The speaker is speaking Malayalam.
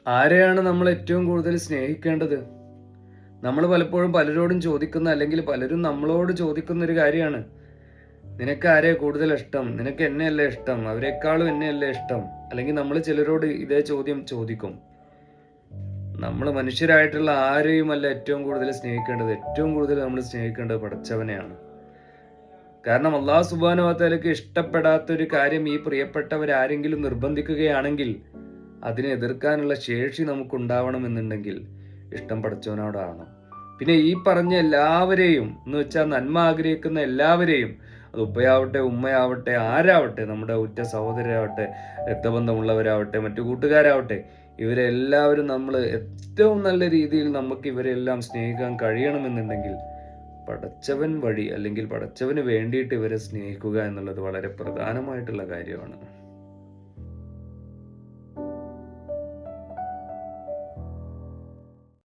ആരെയാണ് നമ്മൾ ഏറ്റവും കൂടുതൽ സ്നേഹിക്കേണ്ടത്? നമ്മൾ പലപ്പോഴും പലരോടും ചോദിക്കുന്ന, അല്ലെങ്കിൽ പലരും നമ്മളോട് ചോദിക്കുന്ന ഒരു കാര്യമാണ്, നിനക്ക് ആരെയാ കൂടുതൽ ഇഷ്ടം? നിനക്ക് എന്നെയല്ലേ ഇഷ്ടം? അവരെക്കാളും എന്നെയല്ലേ ഇഷ്ടം? അല്ലെങ്കിൽ നമ്മൾ ചിലരോട് ഇതേ ചോദ്യം ചോദിക്കും. നമ്മൾ മനുഷ്യരായിട്ടുള്ള ആരെയുമല്ല ഏറ്റവും കൂടുതൽ സ്നേഹിക്കേണ്ടത്. ഏറ്റവും കൂടുതൽ നമ്മൾ സ്നേഹിക്കേണ്ടത് പടച്ചവനെയാണ്. കാരണം അല്ലാഹു സുബ്ഹാനഹു വ തആലക്ക് ഇഷ്ടപ്പെടാത്ത ഒരു കാര്യം ഈ പ്രിയപ്പെട്ടവരാരെങ്കിലും നിർബന്ധിക്കുകയാണെങ്കിൽ അതിനെ എതിർക്കാനുള്ള ശേഷി നമുക്കുണ്ടാവണമെന്നുണ്ടെങ്കിൽ ഇഷ്ടം പടച്ചവനോടാണ്. പിന്നെ ഈ പറഞ്ഞ എല്ലാവരെയും എന്ന് വെച്ചാൽ നന്മ ആഗ്രഹിക്കുന്ന എല്ലാവരെയും, അത് ഉപ്പയാവട്ടെ, ഉമ്മയാവട്ടെ, ആരാവട്ടെ, നമ്മുടെ ഉറ്റ സഹോദരരാവട്ടെ, രക്തബന്ധമുള്ളവരാവട്ടെ, മറ്റു കൂട്ടുകാരാവട്ടെ, ഇവരെല്ലാവരും നമ്മൾ ഏറ്റവും നല്ല രീതിയിൽ നമുക്ക് ഇവരെല്ലാം സ്നേഹിക്കാൻ കഴിയണമെന്നുണ്ടെങ്കിൽ പടച്ചവൻ വഴി, അല്ലെങ്കിൽ പടച്ചവന് വേണ്ടിയിട്ട് ഇവരെ സ്നേഹിക്കുക എന്നുള്ളത് വളരെ പ്രധാനമായിട്ടുള്ള കാര്യമാണ്.